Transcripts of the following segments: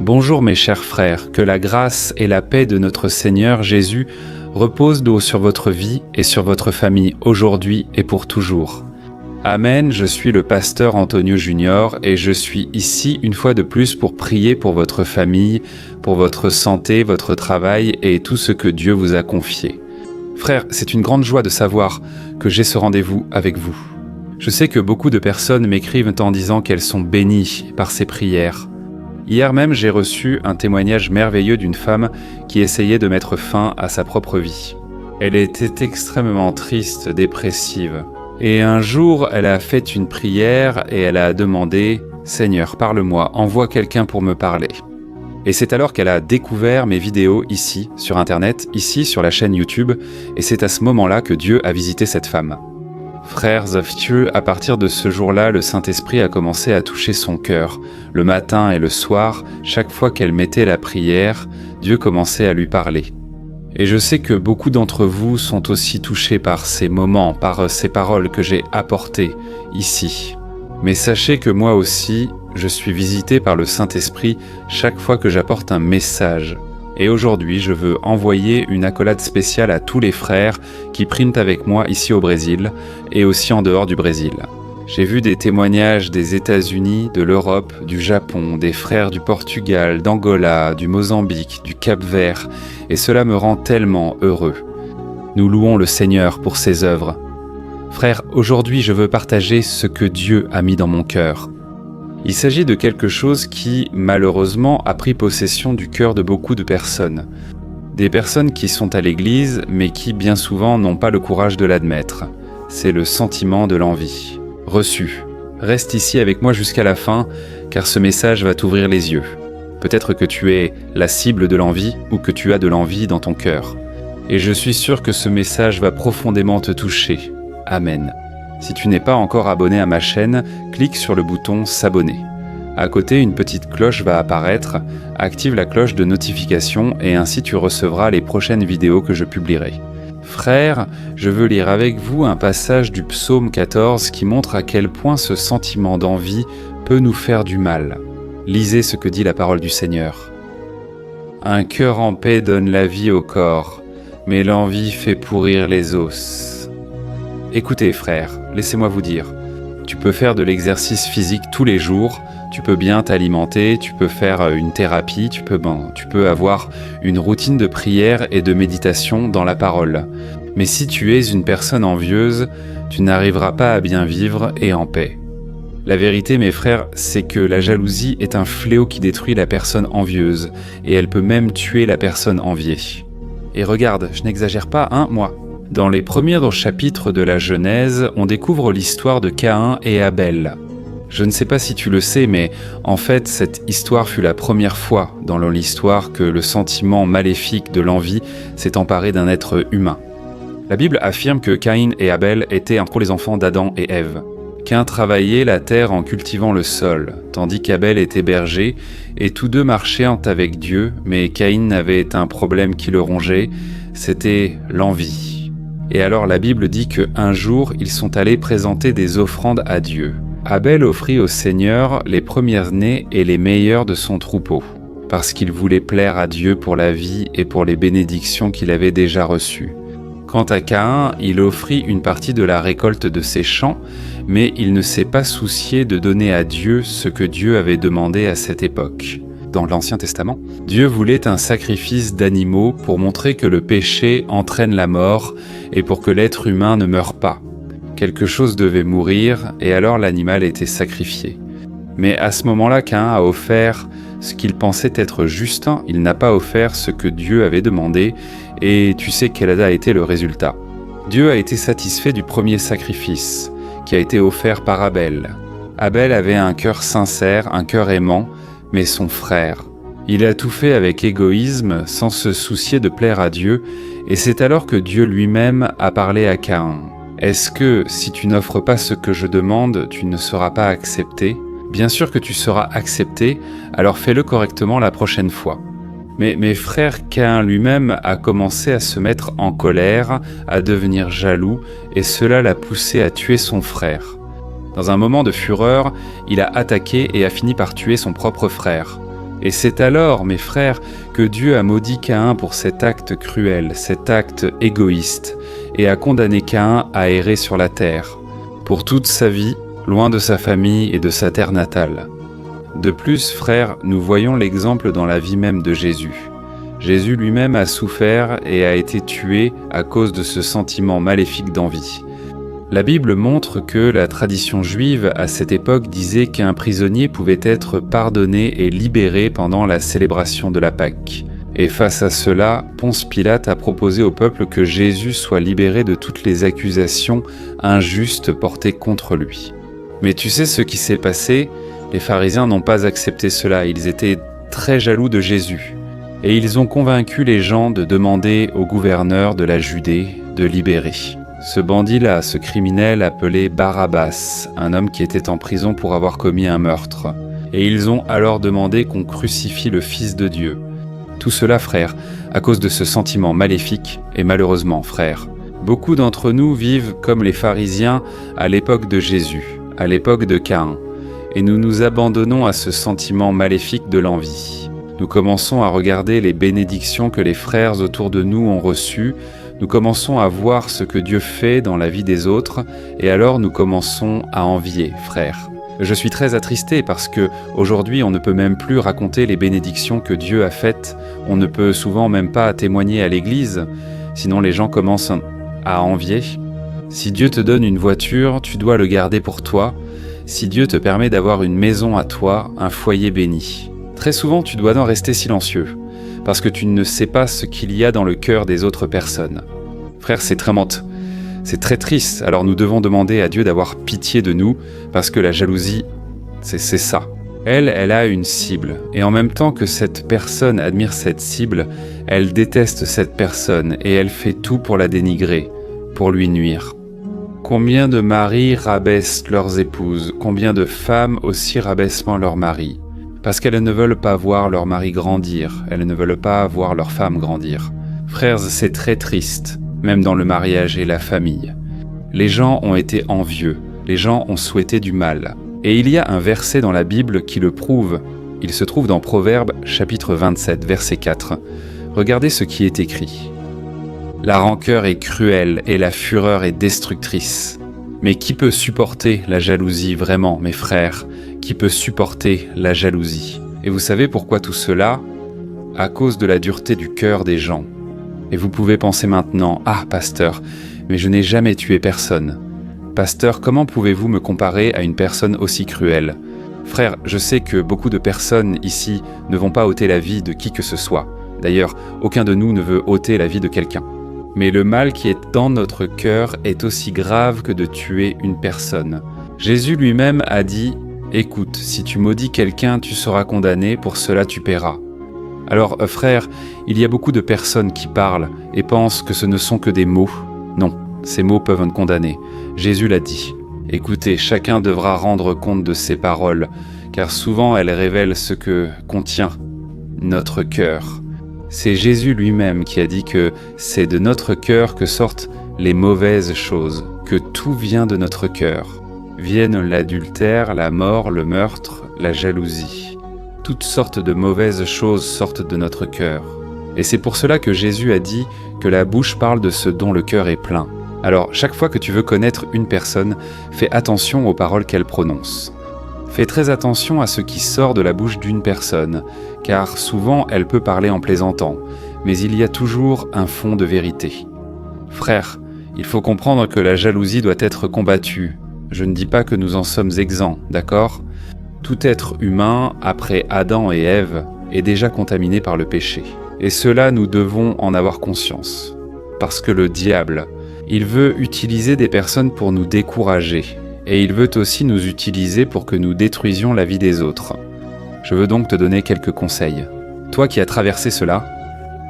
Bonjour mes chers frères, que la grâce et la paix de notre Seigneur Jésus reposent d'eau sur votre vie et sur votre famille aujourd'hui et pour toujours. Amen, je suis le pasteur Antonio Junior et je suis ici une fois de plus pour prier pour votre famille, pour votre santé, votre travail et tout ce que Dieu vous a confié. Frères, c'est une grande joie de savoir que j'ai ce rendez-vous avec vous. Je sais que beaucoup de personnes m'écrivent en disant qu'elles sont bénies par ces prières. Hier même, j'ai reçu un témoignage merveilleux d'une femme qui essayait de mettre fin à sa propre vie. Elle était extrêmement triste, dépressive. Et un jour, elle a fait une prière et elle a demandé « Seigneur, parle-moi, envoie quelqu'un pour me parler ». Et c'est alors qu'elle a découvert mes vidéos ici, sur Internet, ici sur la chaîne YouTube, et c'est à ce moment-là que Dieu a visité cette femme. Frères of Dieu, à partir de ce jour-là, le Saint-Esprit a commencé à toucher son cœur. Le matin et le soir, chaque fois qu'elle mettait la prière, Dieu commençait à lui parler. Et je sais que beaucoup d'entre vous sont aussi touchés par ces moments, par ces paroles que j'ai apportées ici. Mais sachez que moi aussi, je suis visité par le Saint-Esprit chaque fois que j'apporte un message. Et aujourd'hui, je veux envoyer une accolade spéciale à tous les frères qui prient avec moi ici au Brésil et aussi en dehors du Brésil. J'ai vu des témoignages des États-Unis, de l'Europe, du Japon, des frères du Portugal, d'Angola, du Mozambique, du Cap-Vert, et cela me rend tellement heureux. Nous louons le Seigneur pour ses œuvres. Frères, aujourd'hui je veux partager ce que Dieu a mis dans mon cœur. Il s'agit de quelque chose qui, malheureusement, a pris possession du cœur de beaucoup de personnes. Des personnes qui sont à l'église, mais qui, bien souvent, n'ont pas le courage de l'admettre. C'est le sentiment de l'envie. Reçu. Reste ici avec moi jusqu'à la fin, car ce message va t'ouvrir les yeux. Peut-être que tu es la cible de l'envie, ou que tu as de l'envie dans ton cœur. Et je suis sûr que ce message va profondément te toucher. Amen. Si tu n'es pas encore abonné à ma chaîne, clique sur le bouton s'abonner. À côté, une petite cloche va apparaître, active la cloche de notification et ainsi tu recevras les prochaines vidéos que je publierai. Frères, je veux lire avec vous un passage du psaume 14 qui montre à quel point ce sentiment d'envie peut nous faire du mal. Lisez ce que dit la parole du Seigneur. Un cœur en paix donne la vie au corps, mais l'envie fait pourrir les os. Écoutez frères, laissez-moi vous dire, tu peux faire de l'exercice physique tous les jours, tu peux bien t'alimenter, tu peux faire une thérapie, tu peux avoir une routine de prière et de méditation dans la parole. Mais si tu es une personne envieuse, tu n'arriveras pas à bien vivre et en paix. La vérité, mes frères, c'est que la jalousie est un fléau qui détruit la personne envieuse, et elle peut même tuer la personne enviée. Et regarde, je n'exagère pas, moi. Dans les premiers chapitres de la Genèse, on découvre l'histoire de Caïn et Abel. Je ne sais pas si tu le sais, mais en fait, cette histoire fut la première fois dans l'histoire que le sentiment maléfique de l'envie s'est emparé d'un être humain. La Bible affirme que Caïn et Abel étaient entre les enfants d'Adam et Ève. Caïn travaillait la terre en cultivant le sol, tandis qu'Abel était berger, et tous deux marchaient avec Dieu, mais Caïn avait un problème qui le rongeait, c'était l'envie. Et alors la Bible dit qu'un jour, ils sont allés présenter des offrandes à Dieu. Abel offrit au Seigneur les premières-nées et les meilleures de son troupeau, parce qu'il voulait plaire à Dieu pour la vie et pour les bénédictions qu'il avait déjà reçues. Quant à Caïn, il offrit une partie de la récolte de ses champs, mais il ne s'est pas soucié de donner à Dieu ce que Dieu avait demandé à cette époque. Dans l'Ancien Testament, Dieu voulait un sacrifice d'animaux pour montrer que le péché entraîne la mort et pour que l'être humain ne meure pas. Quelque chose devait mourir et alors l'animal était sacrifié. Mais à ce moment-là, Caïn a offert ce qu'il pensait être juste, il n'a pas offert ce que Dieu avait demandé et tu sais quel a été le résultat. Dieu a été satisfait du premier sacrifice qui a été offert par Abel. Abel avait un cœur sincère, un cœur aimant, mais son frère. Il a tout fait avec égoïsme, sans se soucier de plaire à Dieu, et c'est alors que Dieu lui-même a parlé à Caïn. Est-ce que, si tu n'offres pas ce que je demande, tu ne seras pas accepté ? Bien sûr que tu seras accepté, alors fais-le correctement la prochaine fois. Mais mes frères, Caïn lui-même a commencé à se mettre en colère, à devenir jaloux, et cela l'a poussé à tuer son frère. Dans un moment de fureur, il a attaqué et a fini par tuer son propre frère. Et c'est alors, mes frères, que Dieu a maudit Caïn pour cet acte cruel, cet acte égoïste, et a condamné Caïn à errer sur la terre, pour toute sa vie, loin de sa famille et de sa terre natale. De plus, frères, nous voyons l'exemple dans la vie même de Jésus. Jésus lui-même a souffert et a été tué à cause de ce sentiment maléfique d'envie. La Bible montre que la tradition juive à cette époque disait qu'un prisonnier pouvait être pardonné et libéré pendant la célébration de la Pâque. Et face à cela, Ponce Pilate a proposé au peuple que Jésus soit libéré de toutes les accusations injustes portées contre lui. Mais tu sais ce qui s'est passé ? Les pharisiens n'ont pas accepté cela, ils étaient très jaloux de Jésus. Et ils ont convaincu les gens de demander au gouverneur de la Judée de libérer ce bandit-là, ce criminel appelé Barabbas, un homme qui était en prison pour avoir commis un meurtre. Et ils ont alors demandé qu'on crucifie le Fils de Dieu. Tout cela, frères, à cause de ce sentiment maléfique, et malheureusement, frères, beaucoup d'entre nous vivent comme les pharisiens à l'époque de Jésus, à l'époque de Caïn, et nous nous abandonnons à ce sentiment maléfique de l'envie. Nous commençons à regarder les bénédictions que les frères autour de nous ont reçues, nous commençons à voir ce que Dieu fait dans la vie des autres, et alors nous commençons à envier, frères. Je suis très attristé parce que aujourd'hui on ne peut même plus raconter les bénédictions que Dieu a faites, on ne peut souvent même pas témoigner à l'église, sinon les gens commencent à envier. Si Dieu te donne une voiture, tu dois le garder pour toi. Si Dieu te permet d'avoir une maison à toi, un foyer béni. Très souvent tu dois en rester silencieux, parce que tu ne sais pas ce qu'il y a dans le cœur des autres personnes. Frère, c'est très triste, alors nous devons demander à Dieu d'avoir pitié de nous, parce que la jalousie, c'est ça. Elle a une cible, et en même temps que cette personne admire cette cible, elle déteste cette personne, et elle fait tout pour la dénigrer, pour lui nuire. Combien de maris rabaissent leurs épouses, combien de femmes aussi rabaissent leurs maris, parce qu'elles ne veulent pas voir leur mari grandir, elles ne veulent pas voir leur femme grandir. Frères, c'est très triste, même dans le mariage et la famille. Les gens ont été envieux, les gens ont souhaité du mal. Et il y a un verset dans la Bible qui le prouve. Il se trouve dans Proverbes chapitre 27, verset 4. Regardez ce qui est écrit. « La rancœur est cruelle et la fureur est destructrice. Mais qui peut supporter la jalousie vraiment, mes frères ? Qui peut supporter la jalousie ? Et vous savez pourquoi tout cela ? À cause de la dureté du cœur des gens. Et vous pouvez penser maintenant, « Ah, pasteur, mais je n'ai jamais tué personne. » Pasteur, comment pouvez-vous me comparer à une personne aussi cruelle ? Frère, je sais que beaucoup de personnes ici ne vont pas ôter la vie de qui que ce soit. D'ailleurs, aucun de nous ne veut ôter la vie de quelqu'un. Mais le mal qui est dans notre cœur est aussi grave que de tuer une personne. Jésus lui-même a dit « Écoute, si tu maudis quelqu'un, tu seras condamné, pour cela tu paieras. » Alors, frère, il y a beaucoup de personnes qui parlent et pensent que ce ne sont que des mots. Non, ces mots peuvent nous condamner. Jésus l'a dit. Écoutez, chacun devra rendre compte de ses paroles, car souvent elles révèlent ce que contient notre cœur. C'est Jésus lui-même qui a dit que c'est de notre cœur que sortent les mauvaises choses, que tout vient de notre cœur. Viennent l'adultère, la mort, le meurtre, la jalousie. Toutes sortes de mauvaises choses sortent de notre cœur. Et c'est pour cela que Jésus a dit que la bouche parle de ce dont le cœur est plein. Alors, chaque fois que tu veux connaître une personne, fais attention aux paroles qu'elle prononce. Fais très attention à ce qui sort de la bouche d'une personne, car souvent elle peut parler en plaisantant, mais il y a toujours un fond de vérité. Frère, il faut comprendre que la jalousie doit être combattue. Je ne dis pas que nous en sommes exempts, d'accord ? Tout être humain, après Adam et Ève, est déjà contaminé par le péché. Et cela, nous devons en avoir conscience. Parce que le diable, il veut utiliser des personnes pour nous décourager. Et il veut aussi nous utiliser pour que nous détruisions la vie des autres. Je veux donc te donner quelques conseils. Toi qui as traversé cela,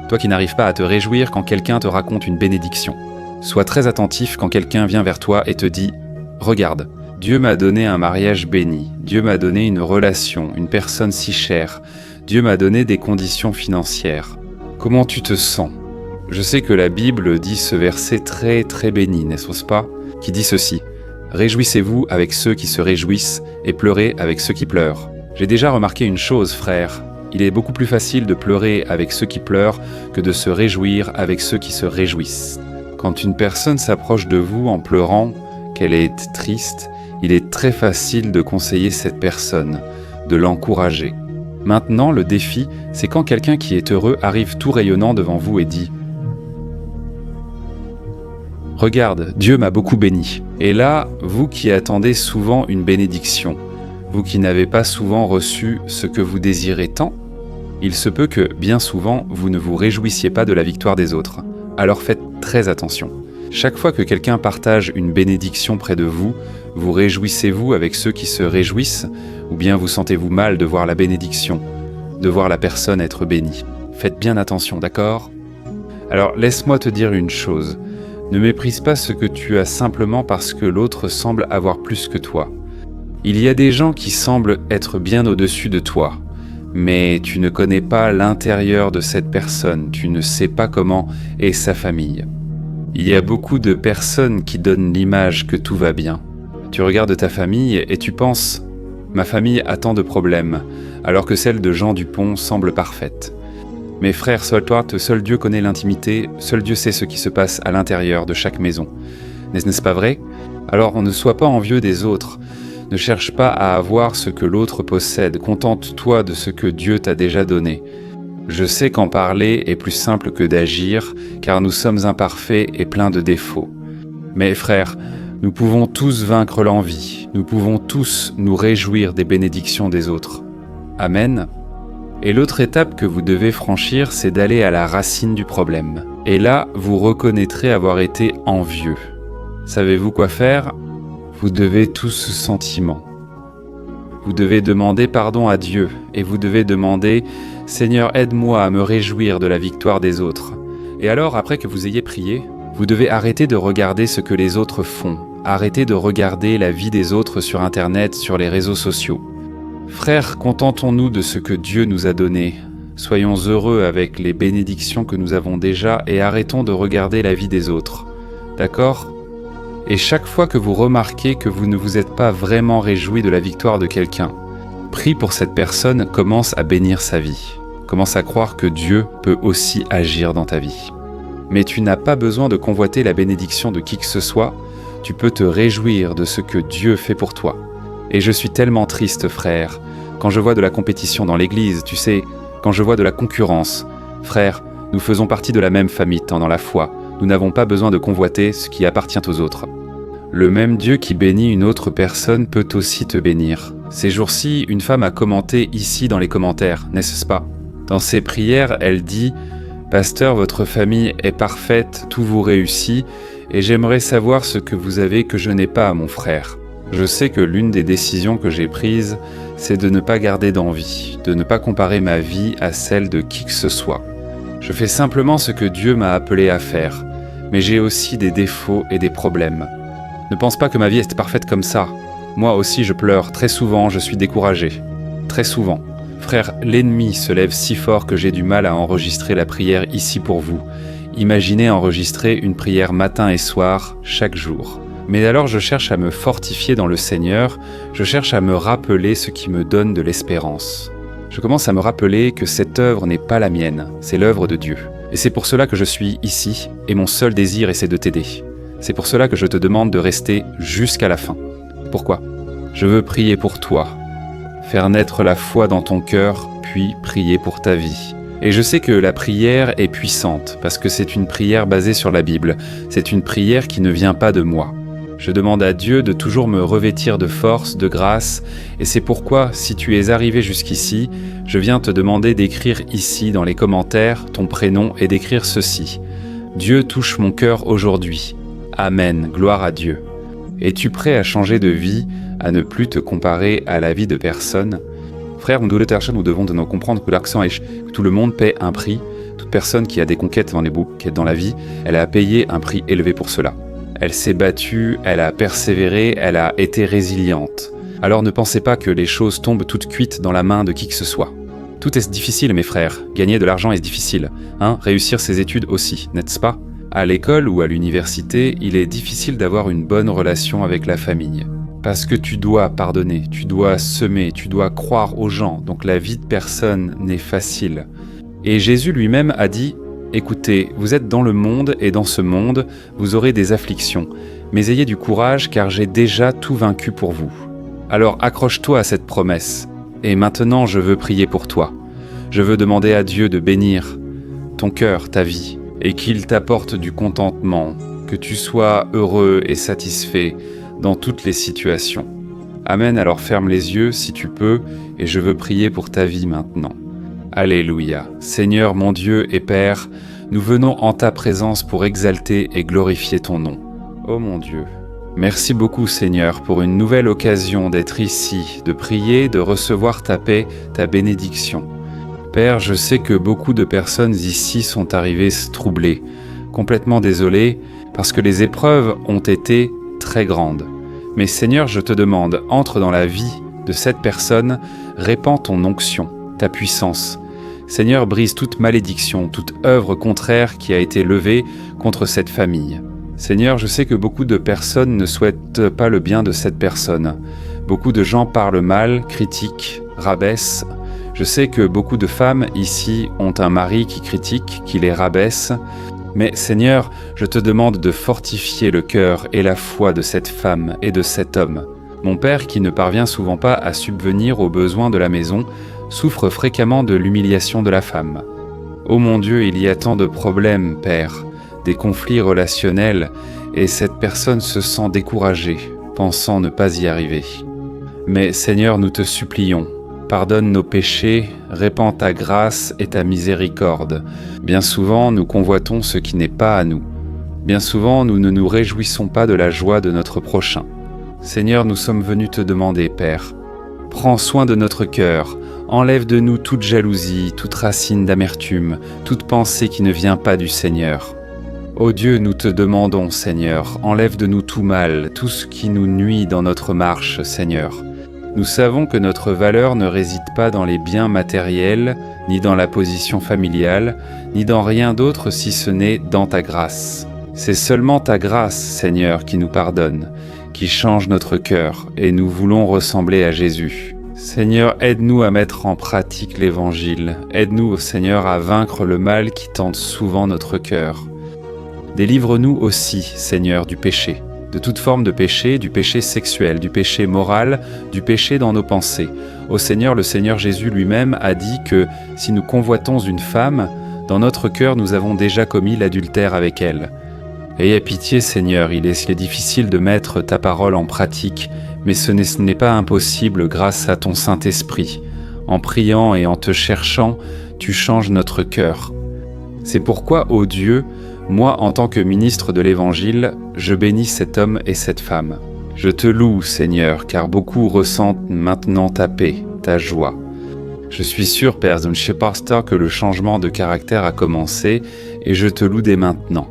toi qui n'arrives pas à te réjouir quand quelqu'un te raconte une bénédiction, sois très attentif quand quelqu'un vient vers toi et te dit « Regarde, Dieu m'a donné un mariage béni, Dieu m'a donné une relation, une personne si chère, Dieu m'a donné des conditions financières. Comment tu te sens ?» Je sais que la Bible dit ce verset très très béni, n'est-ce pas ? Qui dit ceci. Réjouissez-vous avec ceux qui se réjouissent et pleurez avec ceux qui pleurent. J'ai déjà remarqué une chose, frère. Il est beaucoup plus facile de pleurer avec ceux qui pleurent que de se réjouir avec ceux qui se réjouissent. Quand une personne s'approche de vous en pleurant, qu'elle est triste, il est très facile de conseiller cette personne, de l'encourager. Maintenant, le défi, c'est quand quelqu'un qui est heureux arrive tout rayonnant devant vous et dit « Regarde, Dieu m'a beaucoup béni. » Et là, vous qui attendez souvent une bénédiction, vous qui n'avez pas souvent reçu ce que vous désirez tant, il se peut que, bien souvent, vous ne vous réjouissiez pas de la victoire des autres. Alors faites très attention. Chaque fois que quelqu'un partage une bénédiction près de vous, vous réjouissez-vous avec ceux qui se réjouissent, ou bien vous sentez-vous mal de voir la bénédiction, de voir la personne être bénie. Faites bien attention, d'accord ? Alors laisse-moi te dire une chose. Ne méprise pas ce que tu as simplement parce que l'autre semble avoir plus que toi. Il y a des gens qui semblent être bien au-dessus de toi, mais tu ne connais pas l'intérieur de cette personne, tu ne sais pas comment est sa famille. Il y a beaucoup de personnes qui donnent l'image que tout va bien. Tu regardes ta famille et tu penses « Ma famille a tant de problèmes », alors que celle de Jean Dupont semble parfaite. Mes frères, seul Dieu connaît l'intimité, seul Dieu sait ce qui se passe à l'intérieur de chaque maison. N'est-ce pas vrai ? Alors ne sois pas envieux des autres. Ne cherche pas à avoir ce que l'autre possède. Contente-toi de ce que Dieu t'a déjà donné. Je sais qu'en parler est plus simple que d'agir, car nous sommes imparfaits et pleins de défauts. Mais frères, nous pouvons tous vaincre l'envie. Nous pouvons tous nous réjouir des bénédictions des autres. Amen. Et l'autre étape que vous devez franchir, c'est d'aller à la racine du problème. Et là, vous reconnaîtrez avoir été envieux. Savez-vous quoi faire ? Vous devez tout ce sentiment. Vous devez demander pardon à Dieu et vous devez demander « Seigneur, aide-moi à me réjouir de la victoire des autres ». Et alors, après que vous ayez prié, vous devez arrêter de regarder ce que les autres font. Arrêtez de regarder la vie des autres sur Internet, sur les réseaux sociaux. Frères, contentons-nous de ce que Dieu nous a donné. Soyons heureux avec les bénédictions que nous avons déjà et arrêtons de regarder la vie des autres. D'accord ? Et chaque fois que vous remarquez que vous ne vous êtes pas vraiment réjoui de la victoire de quelqu'un, prie pour cette personne, commence à bénir sa vie. Commence à croire que Dieu peut aussi agir dans ta vie. Mais tu n'as pas besoin de convoiter la bénédiction de qui que ce soit, tu peux te réjouir de ce que Dieu fait pour toi. Et je suis tellement triste, frère, quand je vois de la compétition dans l'église, tu sais, quand je vois de la concurrence. Frère, nous faisons partie de la même famille tant dans la foi. Nous n'avons pas besoin de convoiter ce qui appartient aux autres. Le même Dieu qui bénit une autre personne peut aussi te bénir. Ces jours-ci, une femme a commenté ici dans les commentaires, n'est-ce pas ? Dans ses prières, elle dit « Pasteur, votre famille est parfaite, tout vous réussit, et j'aimerais savoir ce que vous avez que je n'ai pas à mon frère. » Je sais que l'une des décisions que j'ai prises, c'est de ne pas garder d'envie, de ne pas comparer ma vie à celle de qui que ce soit. Je fais simplement ce que Dieu m'a appelé à faire, mais j'ai aussi des défauts et des problèmes. Ne pense pas que ma vie est parfaite comme ça. Moi aussi je pleure, très souvent je suis découragé. Très souvent. Frère, l'ennemi se lève si fort que j'ai du mal à enregistrer la prière ici pour vous. Imaginez enregistrer une prière matin et soir, chaque jour. Mais alors je cherche à me fortifier dans le Seigneur, je cherche à me rappeler ce qui me donne de l'espérance. Je commence à me rappeler que cette œuvre n'est pas la mienne, c'est l'œuvre de Dieu. Et c'est pour cela que je suis ici, et mon seul désir c'est de t'aider. C'est pour cela que je te demande de rester jusqu'à la fin. Pourquoi ? Je veux prier pour toi, faire naître la foi dans ton cœur, puis prier pour ta vie. Et je sais que la prière est puissante, parce que c'est une prière basée sur la Bible. C'est une prière qui ne vient pas de moi. Je demande à Dieu de toujours me revêtir de force, de grâce, et c'est pourquoi, si tu es arrivé jusqu'ici, je viens te demander d'écrire ici, dans les commentaires, ton prénom et d'écrire ceci. Dieu touche mon cœur aujourd'hui. Amen, gloire à Dieu. Es-tu prêt à changer de vie, à ne plus te comparer à la vie de personne ? Frère, nous devons comprendre que l'accent est que tout le monde paie un prix. Toute personne qui a des conquêtes dans la vie, elle a payé un prix élevé pour cela. Elle s'est battue, elle a persévéré, elle a été résiliente. Alors ne pensez pas que les choses tombent toutes cuites dans la main de qui que ce soit. Tout est difficile, mes frères. Gagner de l'argent est difficile. Réussir ses études aussi, n'est-ce pas ? À l'école ou à l'université, il est difficile d'avoir une bonne relation avec la famille. Parce que tu dois pardonner, tu dois semer, tu dois croire aux gens, donc la vie de personne n'est facile. Et Jésus lui-même a dit « Écoutez, vous êtes dans le monde et dans ce monde, vous aurez des afflictions, mais ayez du courage car j'ai déjà tout vaincu pour vous. Alors accroche-toi à cette promesse. Et maintenant je veux prier pour toi. Je veux demander à Dieu de bénir ton cœur, ta vie, et qu'il t'apporte du contentement, que tu sois heureux et satisfait dans toutes les situations. Amen, alors ferme les yeux si tu peux, et je veux prier pour ta vie maintenant. Alléluia. Seigneur mon Dieu et Père, nous venons en ta présence pour exalter et glorifier ton nom. Oh mon Dieu, merci beaucoup Seigneur pour une nouvelle occasion d'être ici, de prier, de recevoir ta paix, ta bénédiction. Père, je sais que beaucoup de personnes ici sont arrivées troublées, complètement désolées, parce que les épreuves ont été très grande. Mais Seigneur, je te demande, entre dans la vie de cette personne, répands ton onction, ta puissance. Seigneur, brise toute malédiction, toute œuvre contraire qui a été levée contre cette famille. Seigneur, je sais que beaucoup de personnes ne souhaitent pas le bien de cette personne. Beaucoup de gens parlent mal, critiquent, rabaissent. Je sais que beaucoup de femmes ici ont un mari qui critique, qui les rabaisse. Mais Seigneur, je te demande de fortifier le cœur et la foi de cette femme et de cet homme. Mon père, qui ne parvient souvent pas à subvenir aux besoins de la maison, souffre fréquemment de l'humiliation de la femme. Ô mon Dieu, il y a tant de problèmes, Père, des conflits relationnels, et cette personne se sent découragée, pensant ne pas y arriver. Mais Seigneur, nous te supplions, pardonne nos péchés, répands ta grâce et ta miséricorde. Bien souvent, nous convoitons ce qui n'est pas à nous. Bien souvent, nous ne nous réjouissons pas de la joie de notre prochain. Seigneur, nous sommes venus te demander, Père, prends soin de notre cœur, enlève de nous toute jalousie, toute racine d'amertume, toute pensée qui ne vient pas du Seigneur. Ô Dieu, nous te demandons, Seigneur, enlève de nous tout mal, tout ce qui nous nuit dans notre marche, Seigneur. Nous savons que notre valeur ne réside pas dans les biens matériels, ni dans la position familiale, ni dans rien d'autre si ce n'est dans ta grâce. C'est seulement ta grâce, Seigneur, qui nous pardonne, qui change notre cœur, et nous voulons ressembler à Jésus. Seigneur, aide-nous à mettre en pratique l'Évangile. Aide-nous, Seigneur, à vaincre le mal qui tente souvent notre cœur. Délivre-nous aussi, Seigneur, du péché. De toute forme de péché, du péché sexuel, du péché moral, du péché dans nos pensées. Ô Seigneur, le Seigneur Jésus lui-même a dit que si nous convoitons une femme, dans notre cœur nous avons déjà commis l'adultère avec elle. Aie pitié Seigneur, il est difficile de mettre ta parole en pratique, mais ce n'est pas impossible grâce à ton Saint-Esprit. En priant et en te cherchant, tu changes notre cœur. C'est pourquoi, ô Dieu, moi, en tant que ministre de l'Évangile, je bénis cet homme et cette femme. Je te loue, Seigneur, car beaucoup ressentent maintenant ta paix, ta joie. Je suis sûr, Père Pasteur, que le changement de caractère a commencé et je te loue dès maintenant.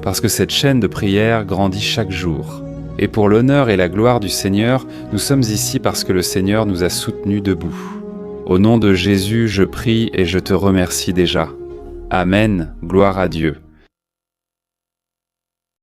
Parce que cette chaîne de prière grandit chaque jour. Et pour l'honneur et la gloire du Seigneur, nous sommes ici parce que le Seigneur nous a soutenus debout. Au nom de Jésus, je prie et je te remercie déjà. Amen, gloire à Dieu.